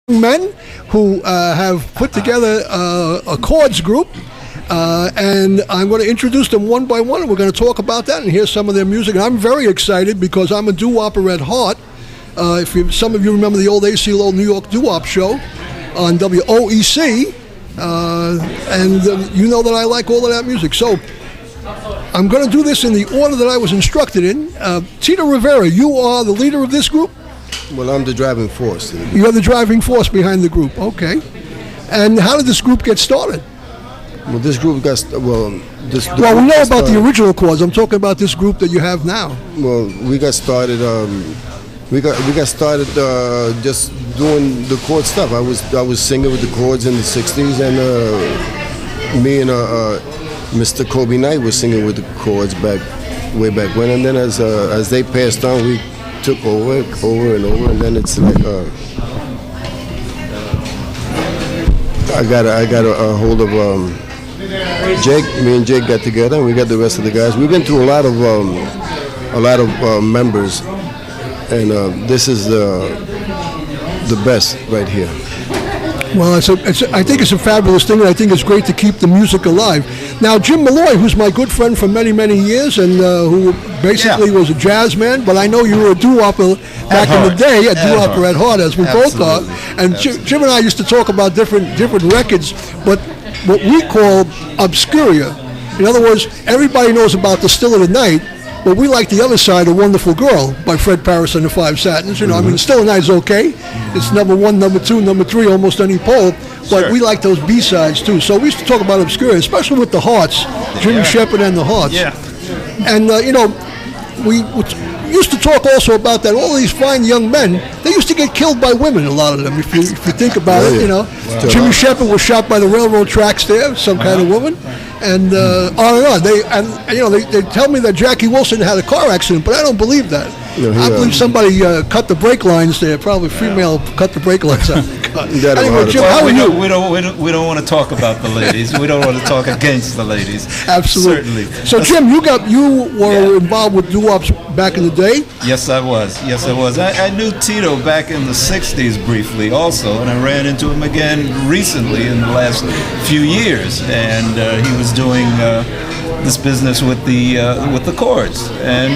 men who have put together a Chords group, and I'm going to introduce them one by one, and we're going to talk about that and hear some of their music. And I'm very excited because I'm a doo-wopper at heart. Some of you remember the old A.C. Lowe New York doo-wop show on WOEC, and you know that I like all of that music. So I'm going to do this in the order that I was instructed in. Tito Rivera, you are the leader of this group? Well, I'm the driving force. You're the driving force behind the group, okay. And how did this group get started? Well, this group got we know about the original Chords. I'm talking about this group that you have now. Well, we got started. We got started just doing the chord stuff. I was singing with the Chords in the '60s, and me and Mr. Kobe Knight was singing with the Chords way back when. And then as they passed on, we took over and over, and then it's like I got a hold of Jake. Me and Jake got together, and we got the rest of the guys. We've been through a lot of members, and this is the best right here. Well, I think it's a fabulous thing, and I think it's great to keep the music alive. Now, Jim Malloy, who's my good friend for many, many years, and who basically was a jazz man, but I know you were a doo-wopper back in the day, a doo-wopper at heart, as we both are. And Jim and I used to talk about different records, but what we call obscuria. In other words, everybody knows about the Still of the Night, but we like the other side, A Wonderful Girl, by Fred Paris and the Five Satins. You know, I mean, Still a Night is okay. It's number 1, number 2, number 3, almost any poll. But we like those B-sides, too. So we used to talk about obscura, especially with the Hearts, Jimmy Shepard and the Hearts. Yeah. And, you know, we used to talk also about that all these fine young men, they used to get killed by women, a lot of them, if you think about it, you know. Wow. Jimmy Shepard was shot by the railroad tracks there, some kind of woman. And on and on. They tell me that Jackie Wilson had a car accident, but I don't believe that. I believe somebody cut the brake lines there. Probably female cut the brake lines out. Anyway, Jim, how are you? We don't want to talk about the ladies. We don't want to talk against the ladies. Absolutely. Certainly. So, Jim, you were involved with doo-wops back in the day? Yes, I was. I knew Tito back in the '60s briefly, also, and I ran into him again recently in the last few years, and he was doing this business with the Chords, and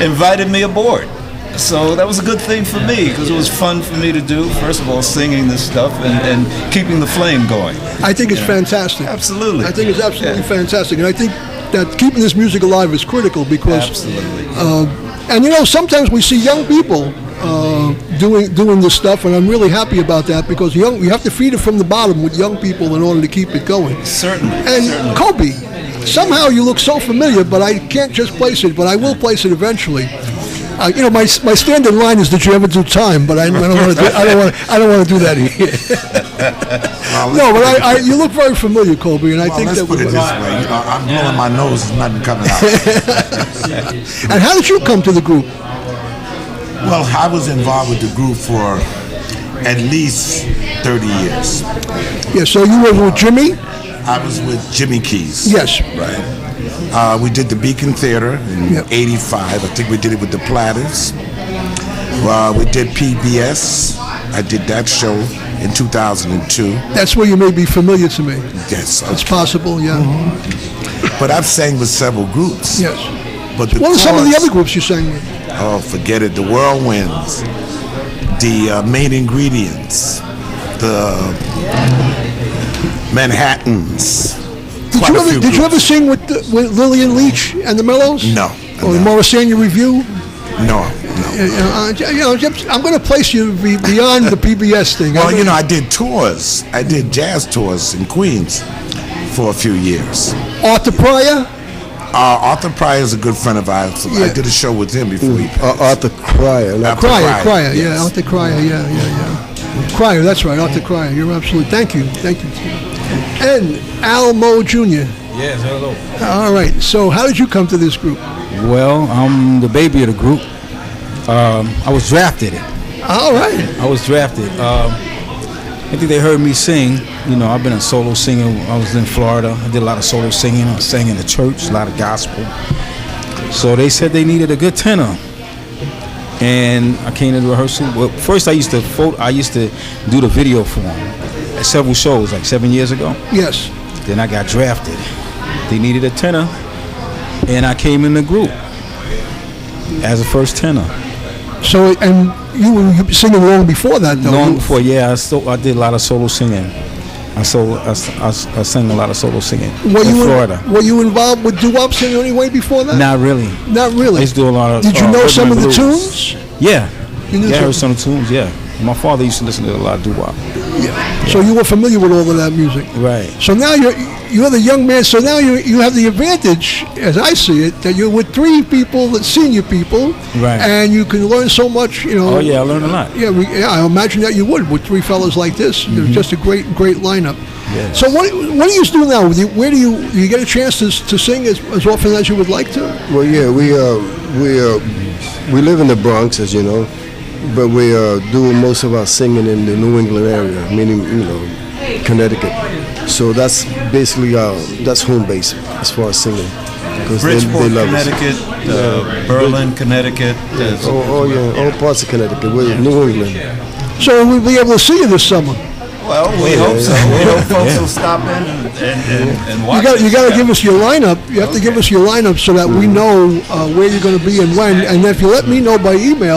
invited me aboard. So that was a good thing for me because it was fun for me to do. First of all, singing this stuff and keeping the flame going. I think it's fantastic. Absolutely. I think it's absolutely fantastic, and I think that keeping this music alive is critical because. Absolutely. And sometimes we see young people doing this stuff, and I'm really happy about that because you have to feed it from the bottom with young people in order to keep it going. Certainly. And Kobe, somehow you look so familiar, but I can't just place it, but I will place it eventually. My standard line is, "Did you ever do time?" But I don't want to do. I don't want to do that here. No, but you look very familiar, Kobe, and I think let's that put it this way. I'm blowing my nose, there's nothing coming out. And how did you come to the group? Well, I was involved with the group for at least 30 years. Yeah. So you were with Jimmy? I was with Jimmy Keys. Yes. Right. We did the Beacon Theater in '85. I think we did it with the Platters. We did PBS. I did that show in 2002. That's where you may be familiar to me. Yes. It's possible, yeah. Mm-hmm. But I've sang with several groups. Yes. But what are some of the other groups you sang with? Oh, forget it. The Whirlwinds, the Main Ingredients, the Manhattans. Did you ever sing with Lillian Leach and the Mellows? No. Or the Morrisania Review? No. I'm going to place you beyond the PBS thing. Well, I did tours. I did jazz tours in Queens for a few years. Arthur Pryor? Arthur Pryor is a good friend of ours. I did a show with him before he passed. Arthur Cryer. Cryer, yes. Yeah, Arthur Cryer, yeah. Cryer, that's right, Arthur Cryer. You're absolutely. Thank you. And Al Mo Jr. Yes, hello. All right. So, how did you come to this group? Well, I'm the baby of the group. I was drafted. All right. I was drafted. I think they heard me sing. I've been a solo singer. I was in Florida. I did a lot of solo singing. I sang in the church, a lot of gospel. So they said they needed a good tenor. and I came to the rehearsal. Well, first I used to do the video for him at several shows, like 7 years ago. Yes. Then I got drafted. They needed a tenor, and I came in the group as a first tenor. So, and you were singing long before that, though. Long before, yeah. I did a lot of solo singing. I sang a lot of solo singing in Florida. Were you involved with doo-wop singing anyway before that? Not really. Not really. I used to do a lot of. Did you know rhythm some and of the blues. tunes? Yeah. You knew I heard some of the tunes. Yeah. My father used to listen to a lot of doo-wop. Yeah. So you were familiar with all of that music. Right. So now you're the young man. So now you have the advantage, as I see it, that you're with three people, that senior people, right? And you can learn so much. You know. Oh yeah, I learned a lot. Yeah, I imagine that you would with three fellas like this. They're just a great lineup. Yeah. So what do you do now? Where do you get a chance to sing as often as you would like to? Well, yeah, we live in the Bronx, as you know, but we do most of our singing in the New England area, meaning Connecticut. So that's basically that's home base as far as singing. Bridgeport, Connecticut, Berlin, Connecticut. All parts of Connecticut. We're New England. So we'll be able to see you this summer. Well, we hope so. We hope folks will stop in and watch. You got to give us your lineup. You have to give us your lineup so that we know where you're going to be and when. And if you let me know by email.